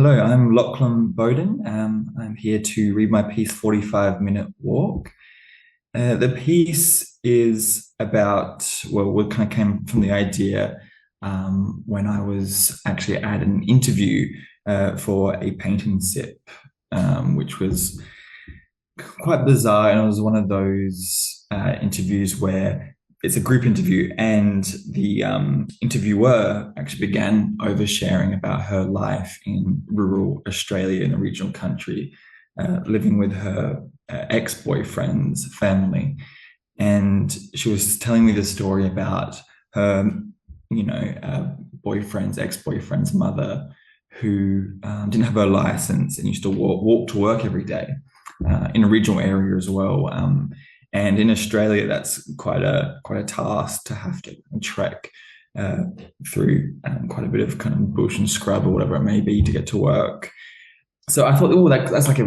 Hello, I'm Lachlan Bowden. I'm here to read my piece, 45-Minute Walk. The piece is about, well, what kind of came from the idea when I was actually at an interview for a paint and sip, which was quite bizarre. And it was one of those interviews where it's a group interview, and the interviewer actually began oversharing about her life in rural Australia in a regional country, living with her ex-boyfriend's family. And she was telling me the story about her, boyfriend's ex-boyfriend's mother, who didn't have her license and used to walk to work every day in a regional area as well. And in Australia, that's quite a task to have to trek uh, through quite a bit of kind of bush and scrub or whatever it may be to get to work. So I thought, oh, that's like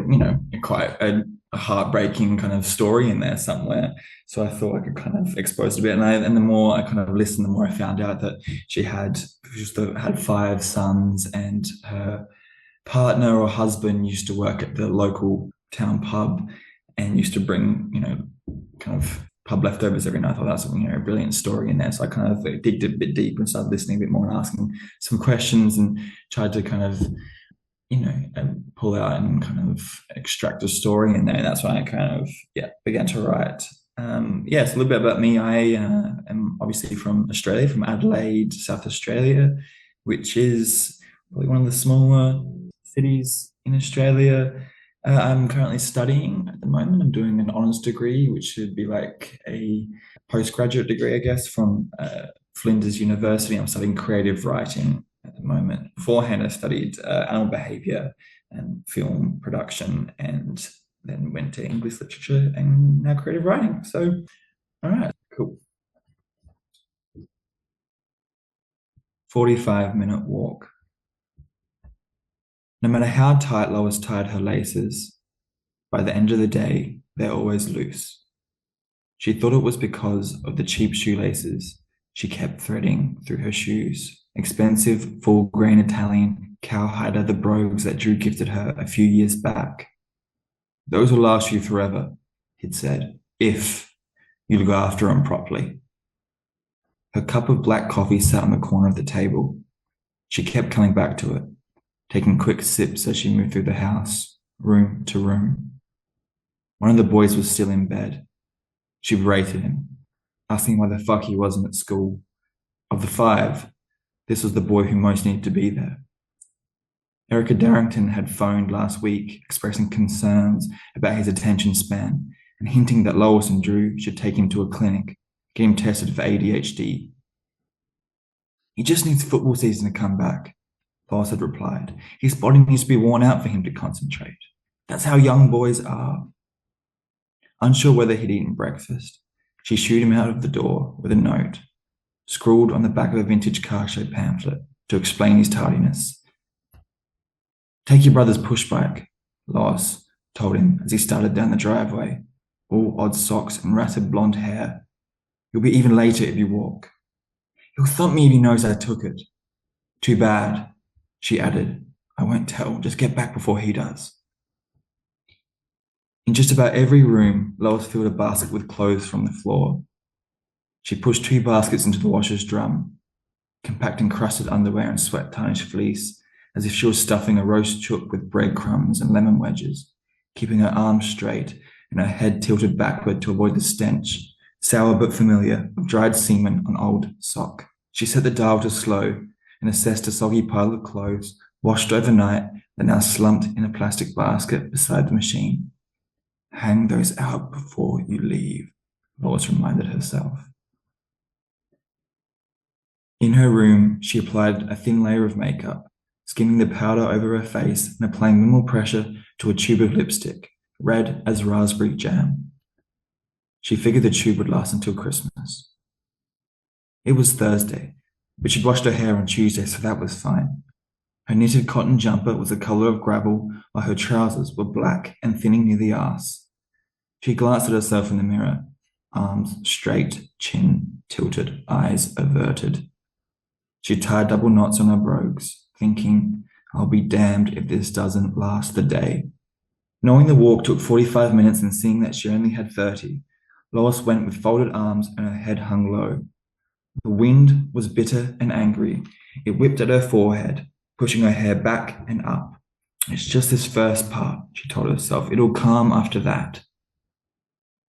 quite a heartbreaking kind of story in there somewhere. So I thought I could kind of expose it a bit, and the more I kind of listened, the more I found out that she had five sons, and her partner or husband used to work at the local town pub and used to bring, kind of pub leftovers every night. I thought that's a brilliant story in there. So I kind of digged a bit deeper and started listening a bit more and asking some questions and tried to kind of pull out and kind of extract a story in there. And that's when I kind of began to write. It's a little bit about me. I am obviously from Australia, from Adelaide, South Australia, which is probably one of the smaller cities in Australia. I'm currently studying at the moment. I'm doing an honours degree, which should be like a postgraduate degree, I guess, from Flinders University. I'm studying creative writing at the moment. Beforehand, I studied animal behaviour and film production, and then went to English literature and now creative writing. So, all right, cool. 45-minute walk. No matter how tight Lois tied her laces, by the end of the day, they're always loose. She thought it was because of the cheap shoelaces she kept threading through her shoes. Expensive, full-grain Italian cowhide leather brogues that Drew gifted her a few years back. Those will last you forever, he'd said, if you look after them properly. Her cup of black coffee sat on the corner of the table. She kept coming back to it, taking quick sips as she moved through the house, room to room. One of the boys was still in bed. She berated him, asking why the fuck he wasn't at school. Of the five, this was the boy who most needed to be there. Erica Darrington had phoned last week, expressing concerns about his attention span and hinting that Lois and Drew should take him to a clinic, get him tested for ADHD. He just needs football season to come back, Lois had replied. His body needs to be worn out for him to concentrate. That's how young boys are. Unsure whether he'd eaten breakfast, she shooed him out of the door with a note, scrawled on the back of a vintage car show pamphlet to explain his tardiness. Take your brother's push bike, Lois told him as he started down the driveway, all odd socks and ratted blonde hair. You'll be even later if you walk. He'll thump me if he knows I took it. Too bad, she added. I won't tell. Just get back before he does. In just about every room, Lois filled a basket with clothes from the floor. She pushed two baskets into the washer's drum, compacting crusted underwear and sweat-tarnished fleece, as if she was stuffing a roast chook with breadcrumbs and lemon wedges, keeping her arms straight and her head tilted backward to avoid the stench, sour but familiar, of dried semen on old sock. She set the dial to slow and assessed a soggy pile of clothes, washed overnight, that now slumped in a plastic basket beside the machine. Hang those out before you leave, Lois reminded herself. In her room, she applied a thin layer of makeup, skimming the powder over her face and applying minimal pressure to a tube of lipstick, red as raspberry jam. She figured the tube would last until Christmas. It was Thursday, but she'd washed her hair on Tuesday, so that was fine. Her knitted cotton jumper was the colour of gravel, while her trousers were black and thinning near the arse. She glanced at herself in the mirror, arms straight, chin tilted, eyes averted. She tied double knots on her brogues, thinking, I'll be damned if this doesn't last the day. Knowing the walk took 45 minutes and seeing that she only had 30, Lois went with folded arms and her head hung low. The wind was bitter and angry. It whipped at her forehead, pushing her hair back and up. It's just this first part, she told herself. It'll calm after that.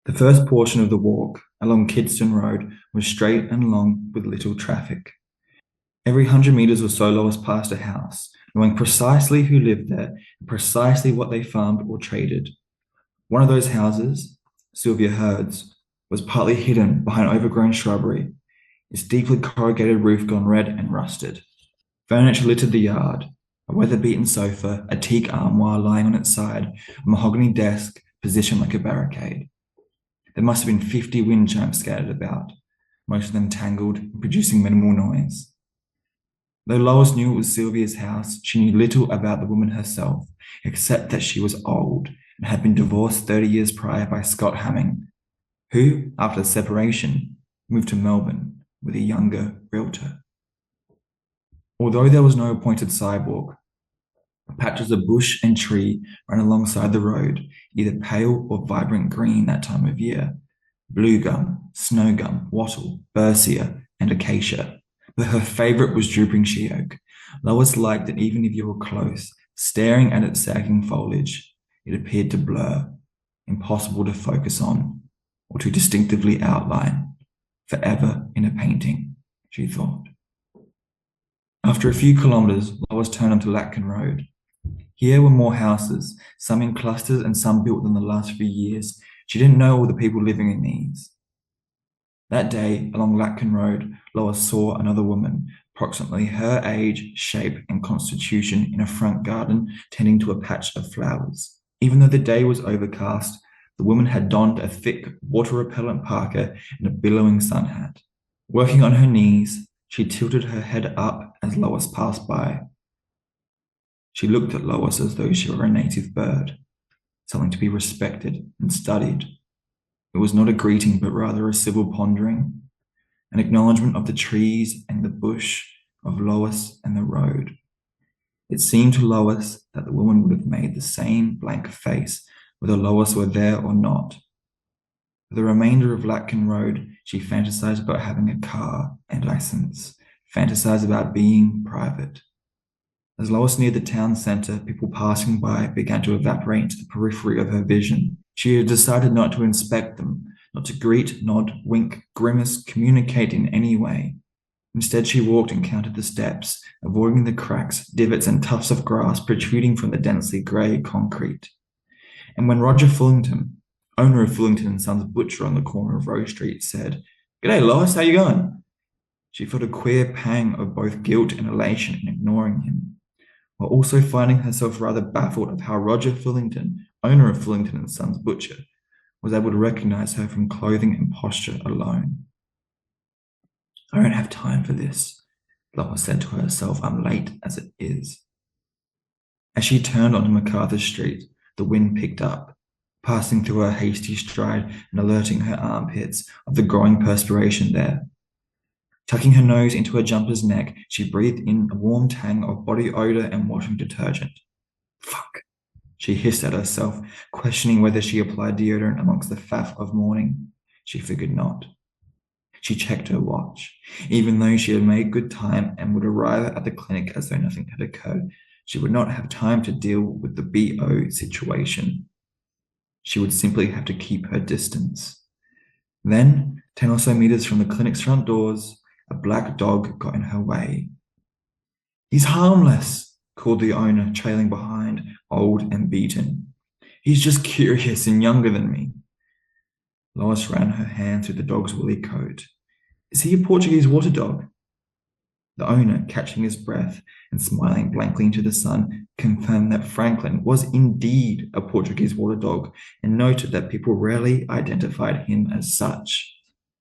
The first portion of the walk along Kidston Road was straight and long with little traffic. Every 100 meters or so, Lois passed a house, knowing precisely who lived there and precisely what they farmed or traded. One of those houses, Sylvia Heard's, was partly hidden behind overgrown shrubbery, its deeply corrugated roof gone red and rusted. Furniture littered the yard, a weather-beaten sofa, a teak armoire lying on its side, a mahogany desk positioned like a barricade. There must have been 50 wind chimes scattered about, most of them tangled and producing minimal noise. Though Lois knew it was Sylvia's house, she knew little about the woman herself, except that she was old and had been divorced 30 years prior by Scott Hamming, who, after the separation, moved to Melbourne with a younger realtor. Although there was no appointed sidewalk, patches of bush and tree ran alongside the road, either pale or vibrant green that time of year. Blue gum, snow gum, wattle, berseria, and acacia. But her favourite was drooping she oak. Lois liked that even if you were close, staring at its sagging foliage, it appeared to blur, impossible to focus on, or to distinctively outline, forever in a painting, she thought. After a few kilometres, Lois turned onto Lachlan Road. Here were more houses, some in clusters and some built in the last few years. She didn't know all the people living in these. That day, along Lachlan Road, Lois saw another woman, approximately her age, shape, and constitution, in a front garden, tending to a patch of flowers. Even though the day was overcast, the woman had donned a thick, water-repellent parka and a billowing sun hat. Working on her knees, she tilted her head up as Lois passed by. She looked at Lois as though she were a native bird, something to be respected and studied. It was not a greeting, but rather a civil pondering, an acknowledgement of the trees and the bush, of Lois and the road. It seemed to Lois that the woman would have made the same blank face, whether Lois were there or not. For the remainder of Lachlan Road, she fantasized about having a car and license, fantasized about being private. As Lois neared the town centre, people passing by began to evaporate into the periphery of her vision. She had decided not to inspect them, not to greet, nod, wink, grimace, communicate in any way. Instead, she walked and counted the steps, avoiding the cracks, divots, and tufts of grass protruding from the densely grey concrete. And when Roger Fullington, owner of Fullington and Sons Butcher on the corner of Rose Street, said, "G'day, Lois, how you going?" she felt a queer pang of both guilt and elation in ignoring him, while also finding herself rather baffled of how Roger Fullington, owner of Fullington and Sons Butcher, was able to recognize her from clothing and posture alone. "I don't have time for this," Lois said to herself. "I'm late as it is." As she turned onto MacArthur Street, the wind picked up, passing through her hasty stride and alerting her armpits of the growing perspiration there. Tucking her nose into her jumper's neck, she breathed in a warm tang of body odor and washing detergent. "Fuck," she hissed at herself, questioning whether she applied deodorant amongst the faff of morning. She figured not. She checked her watch. Even though she had made good time and would arrive at the clinic as though nothing had occurred, she would not have time to deal with the BO situation. She would simply have to keep her distance. Then, 10 or so meters from the clinic's front doors, a black dog got in her way. "He's harmless," called the owner, trailing behind, old and beaten. "He's just curious and younger than me." Lois ran her hand through the dog's woolly coat. "Is he a Portuguese water dog?" The owner, catching his breath and smiling blankly into the sun, confirmed that Franklin was indeed a Portuguese water dog and noted that people rarely identified him as such.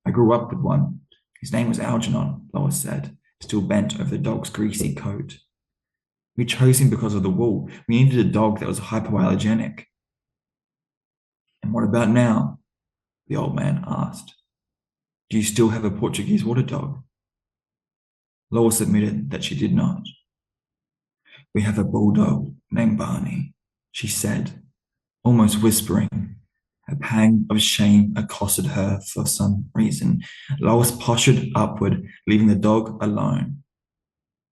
"I grew up with one. His name was Algernon," Lois said, still bent over the dog's greasy coat. "We chose him because of the wool. We needed a dog that was hypoallergenic." "And what about now?" the old man asked. "Do you still have a Portuguese water dog?" Lois admitted that she did not. We have a bulldog named Barney, she said, almost whispering. A pang of shame accosted her for some reason. Lois postured upward, leaving the dog alone.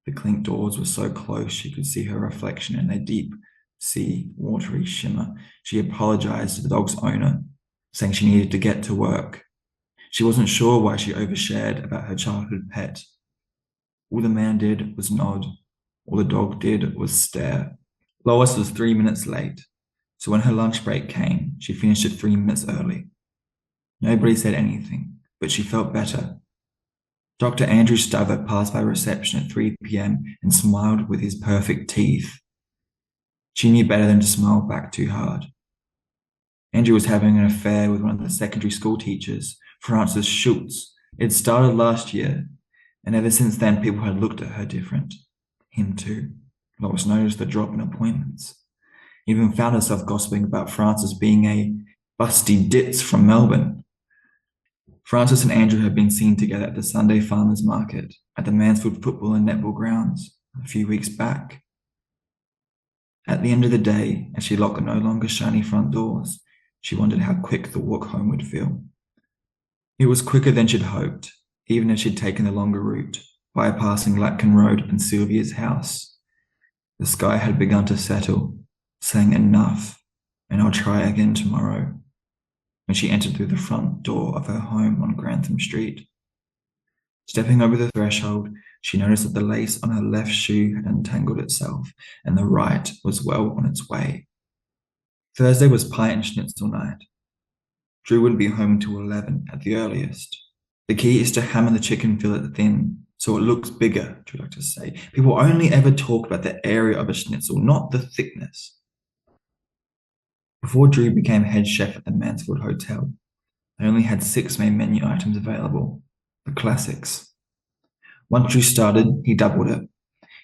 The clink doors were so close she could see her reflection in a deep sea watery shimmer. She apologized to the dog's owner, saying she needed to get to work. She wasn't sure why she overshared about her childhood pet. All the man did was nod. All the dog did was stare. Lois was 3 minutes late, so when her lunch break came, she finished it 3 minutes early. Nobody said anything, but she felt better. Dr. Andrew Stover passed by reception at 3 p.m. and smiled with his perfect teeth. She knew better than to smile back too hard. Andrew was having an affair with one of the secondary school teachers, Frances Schultz. It started last year, and ever since then people had looked at her different. Him too. Lois noticed the drop in appointments. Even found herself gossiping about Frances being a busty ditz from Melbourne. Frances and Andrew had been seen together at the Sunday farmers market at the Mansfield football and netball grounds a few weeks back. At the end of the day, as she locked the no longer shiny front doors, she wondered how quick the walk home would feel. It was quicker than she'd hoped, even if she'd taken the longer route, bypassing Lachlan Road and Sylvia's house. The sky had begun to settle, saying enough, and I'll try again tomorrow, when she entered through the front door of her home on Grantham Street. Stepping over the threshold, she noticed that the lace on her left shoe had untangled itself, and the right was well on its way. Thursday was pie and schnitzel night. Drew wouldn't be home until 11 at the earliest. The key is to hammer the chicken fillet thin, so it looks bigger, Drew liked to say. People only ever talk about the area of a schnitzel, not the thickness. Before Drew became head chef at the Mansfield Hotel, they only had 6 main menu items available, the classics. Once Drew started, he doubled it,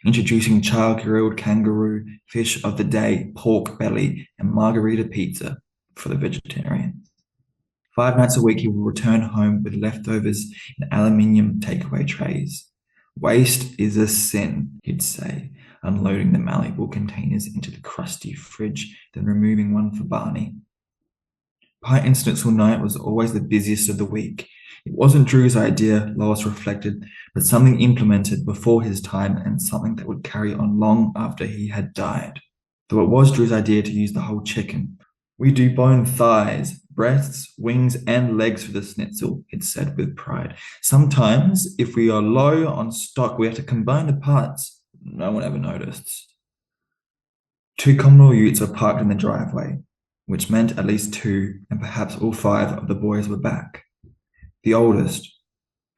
introducing char-grilled kangaroo, fish of the day, pork belly, and margarita pizza for the vegetarians. 5 nights a week, he would return home with leftovers in aluminium takeaway trays. Waste is a sin, he'd say, unloading the malleable containers into the crusty fridge, then removing one for Barney. Pie and schnitzel night was always the busiest of the week. It wasn't Drew's idea, Lois reflected, but something implemented before his time and something that would carry on long after he had died. Though it was Drew's idea to use the whole chicken. We do bone thighs, breasts, wings, and legs for the schnitzel, it said with pride. Sometimes, if we are low on stock, we have to combine the parts. No one ever noticed. 2 Commodore utes were parked in the driveway, which meant at least 2 and perhaps all 5 of the boys were back. The oldest,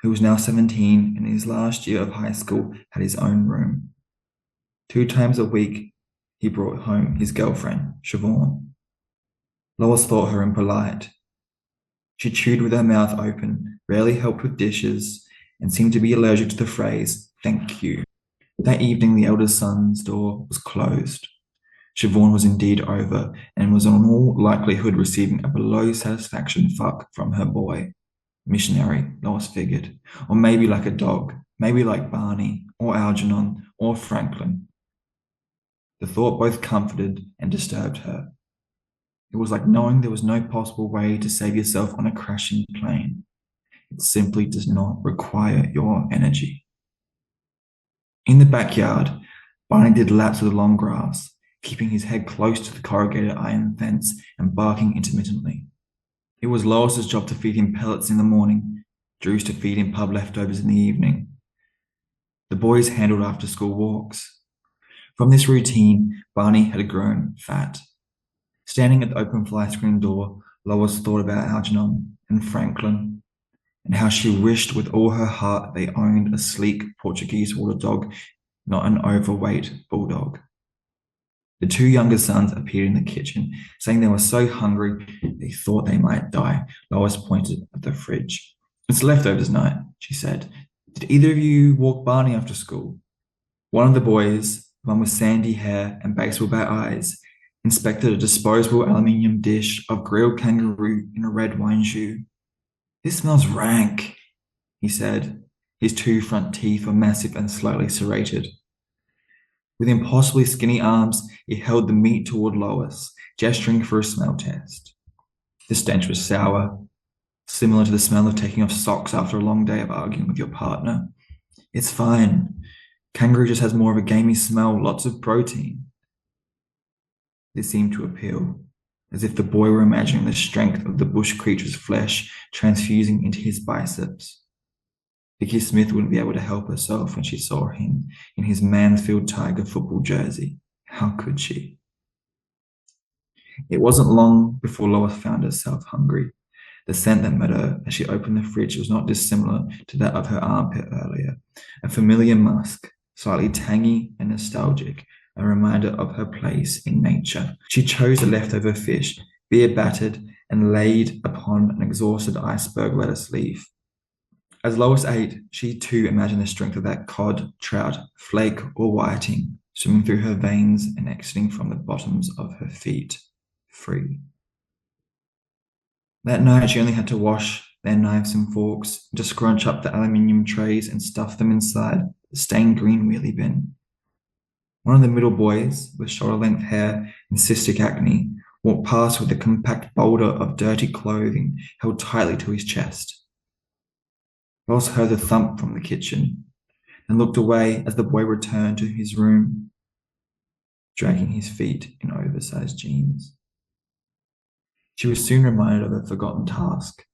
who was now 17 in his last year of high school, had his own room. 2 times a week, he brought home his girlfriend, Siobhan. Lois thought her impolite. She chewed with her mouth open, rarely helped with dishes, and seemed to be allergic to the phrase, thank you. That evening, the eldest son's door was closed. Siobhan was indeed over and was in all likelihood receiving a below-satisfaction fuck from her boy. Missionary, Lois figured. Or maybe like a dog, maybe like Barney, or Algernon, or Franklin. The thought both comforted and disturbed her. It was like knowing there was no possible way to save yourself on a crashing plane. It simply does not require your energy. In the backyard, Barney did laps of the long grass, keeping his head close to the corrugated iron fence and barking intermittently. It was Lois's job to feed him pellets in the morning, Drew's to feed him pub leftovers in the evening. The boys handled after-school walks. From this routine, Barney had grown fat. Standing at the open fly screen door, Lois thought about Algernon and Franklin, and how she wished with all her heart they owned a sleek Portuguese water dog, not an overweight bulldog. The 2 younger sons appeared in the kitchen, saying they were so hungry they thought they might die. Lois pointed at the fridge. It's leftovers night, she said. Did either of you walk Barney after school? One of the boys, one with sandy hair and baseball bat eyes, inspected a disposable aluminium dish of grilled kangaroo in a red wine shoe. This smells rank, he said. His 2 front teeth were massive and slightly serrated. With impossibly skinny arms, he held the meat toward Lois, gesturing for a smell test. The stench was sour, similar to the smell of taking off socks after a long day of arguing with your partner. It's fine. Kangaroo just has more of a gamey smell, lots of protein. This seemed to appeal, as if the boy were imagining the strength of the bush creature's flesh transfusing into his biceps. Vicky Smith wouldn't be able to help herself when she saw him in his Mansfield Tiger football jersey. How could she? It wasn't long before Lois found herself hungry. The scent that met her as she opened the fridge was not dissimilar to that of her armpit earlier. A familiar musk, slightly tangy and nostalgic, a reminder of her place in nature. She chose a leftover fish, beer battered and laid upon an exhausted iceberg lettuce leaf. As Lois ate, she too imagined the strength of that cod, trout, flake, or whiting swimming through her veins and exiting from the bottoms of her feet, free. That night, she only had to wash their knives and forks, to scrunch up the aluminium trays and stuff them inside the stained green wheelie bin. One of the middle boys, with shoulder-length hair and cystic acne, walked past with a compact boulder of dirty clothing held tightly to his chest. Ross heard the thump from the kitchen and looked away as the boy returned to his room, dragging his feet in oversized jeans. She was soon reminded of a forgotten task,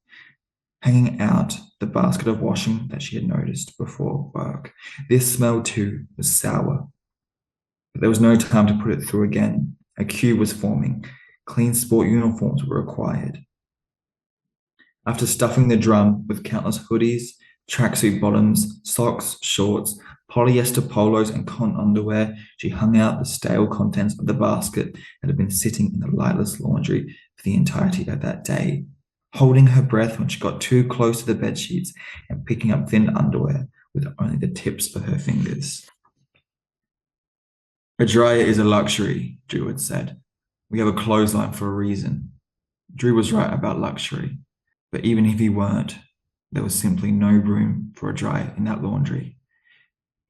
hanging out the basket of washing that she had noticed before work. This smell, too, was sour, but there was no time to put it through again. A queue was forming. Clean sport uniforms were required. After stuffing the drum with countless hoodies, tracksuit bottoms, socks, shorts, polyester polos, and cotton underwear, she hung out the stale contents of the basket that had been sitting in the lightless laundry for the entirety of that day, holding her breath when she got too close to the bedsheets and picking up thin underwear with only the tips of her fingers. A dryer is a luxury, Drew had said. We have a clothesline for a reason. Drew was right about luxury, but even if he weren't, there was simply no room for a dryer in that laundry.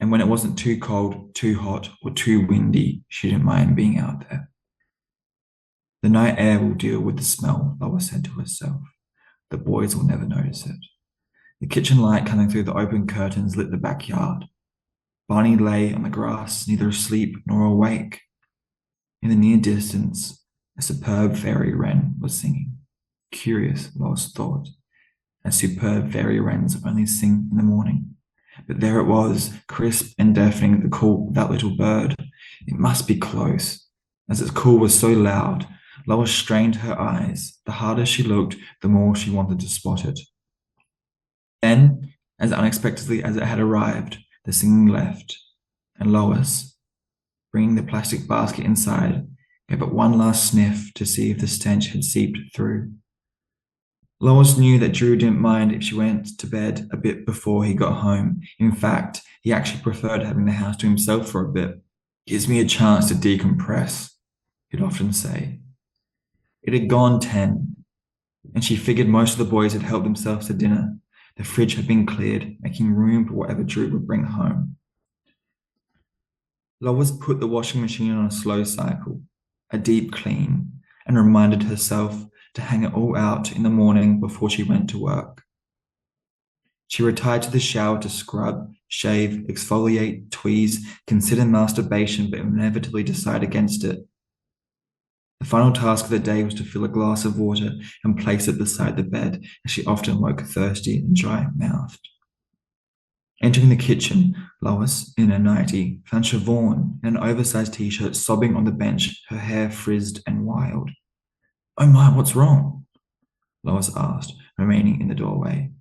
And when it wasn't too cold, too hot, or too windy, she didn't mind being out there. The night air will deal with the smell, Lois said to herself. The boys will never notice it. The kitchen light coming through the open curtains lit the backyard. Barney lay on the grass, neither asleep nor awake. In the near distance, a superb fairy wren was singing. Curious, Lois thought, as superb fairy wrens only sing in the morning. But there it was, crisp and deafening, the call of that little bird. It must be close. As its call was so loud, Lois strained her eyes. The harder she looked, the more she wanted to spot it. Then, as unexpectedly as it had arrived, the singing left, and Lois, bringing the plastic basket inside, gave it one last sniff to see if the stench had seeped through. Lois knew that Drew didn't mind if she went to bed a bit before he got home. In fact, he actually preferred having the house to himself for a bit. Gives me a chance to decompress, he'd often say. It had gone 10, and she figured most of the boys had helped themselves to dinner. The fridge had been cleared, making room for whatever Drew would bring home. Lois put the washing machine on a slow cycle, a deep clean, and reminded herself to hang it all out in the morning before she went to work. She retired to the shower to scrub, shave, exfoliate, tweeze, consider masturbation, but inevitably decide against it. The final task of the day was to fill a glass of water and place it beside the bed, as she often woke thirsty and dry-mouthed. Entering the kitchen, Lois, in her nightie, found Siobhan in an oversized t-shirt sobbing on the bench, her hair frizzed and wild. "Oh my, what's wrong?" Lois asked, remaining in the doorway.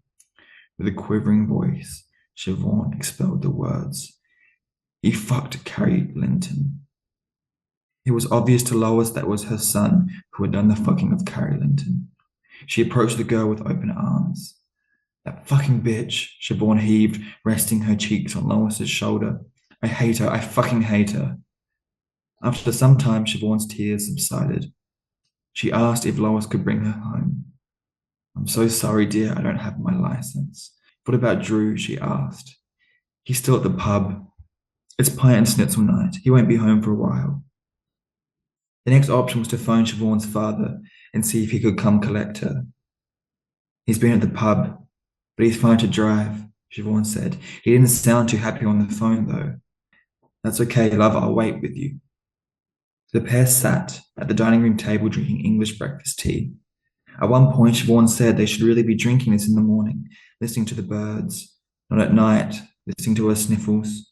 With a quivering voice, Siobhan expelled the words. "He fucked Carrie Linton." It was obvious to Lois that it was her son who had done the fucking of Carrie Linton. She approached the girl with open arms. "That fucking bitch," Siobhan heaved, resting her cheeks on Lois's shoulder. "I hate her. I fucking hate her." After some time, Siobhan's tears subsided. She asked if Lois could bring her home. "I'm so sorry, dear, I don't have my license." "What about Drew?" she asked. "He's still at the pub." It's pie and schnitzel night. He won't be home for a while. The next option was to phone Siobhan's father and see if he could come collect her. He's been at the pub, but he's fine to drive, Siobhan said. He didn't sound too happy on the phone, though. That's okay, love, I'll wait with you. The pair sat at the dining room table drinking English breakfast tea. At one point, Siobhan said they should really be drinking this in the morning, listening to the birds, not at night, listening to her sniffles.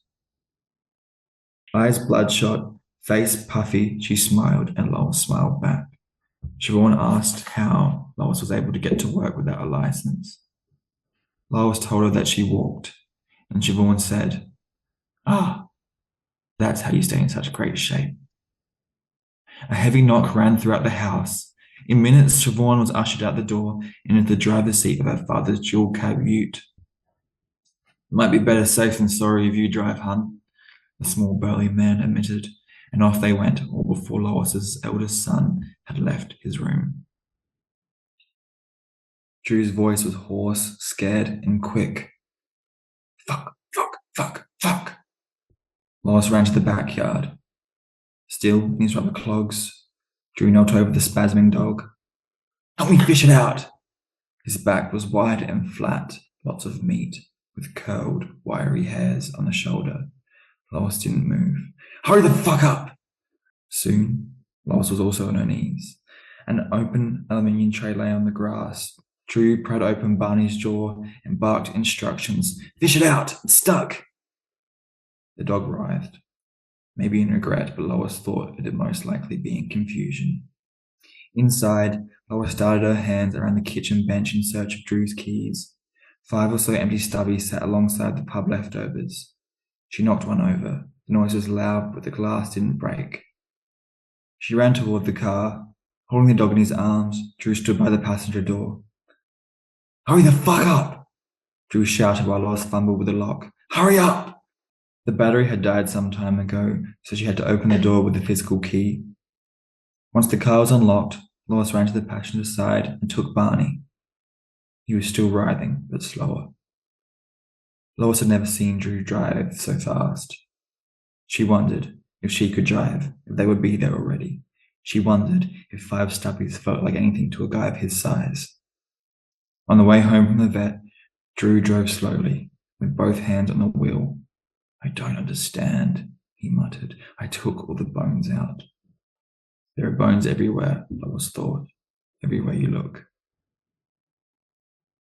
Eyes bloodshot, face puffy, she smiled, and Lois smiled back. Siobhan asked how Lois was able to get to work without a license. Lois told her that she walked, and Siobhan said, "Ah, that's how you stay in such great shape." A heavy knock ran throughout the house. In minutes, Siobhan was ushered out the door and into the driver's seat of her father's dual cab ute. "Might be better safe than sorry if you drive, hun," the small burly man admitted, and off they went, all before Lois's eldest son had left his room. Drew's voice was hoarse, scared, and quick. "Fuck, fuck, fuck, fuck." Lois ran to the backyard. Still in his rubber clogs, Drew knelt over the spasming dog. "Help me fish it out." His back was wide and flat, lots of meat, with curled, wiry hairs on the shoulder. Lois didn't move. "Hurry the fuck up!" Soon, Lois was also on her knees. An open aluminium tray lay on the grass. Drew pried open Barney's jaw and barked instructions. "Fish it out! It's stuck!" The dog writhed, maybe in regret, but Lois thought it'd most likely be in confusion. Inside, Lois started her hands around the kitchen bench in search of Drew's keys. 5 or so empty stubbies sat alongside the pub leftovers. She knocked one over. The noise was loud, but the glass didn't break. She ran toward the car. Holding the dog in his arms, Drew stood by the passenger door. "Hurry the fuck up!" Drew shouted while Lois fumbled with the lock. "Hurry up!" The battery had died some time ago, so she had to open the door with the physical key. Once the car was unlocked, Lois ran to the passenger side and took Barney. He was still writhing, but slower. Lois had never seen Drew drive so fast. She wondered if she could drive, if they would be there already. She wondered if 5 stubbies felt like anything to a guy of his size. On the way home from the vet, Drew drove slowly, with both hands on the wheel. "I don't understand," he muttered. "I took all the bones out." There are bones everywhere, Lois thought. Everywhere you look.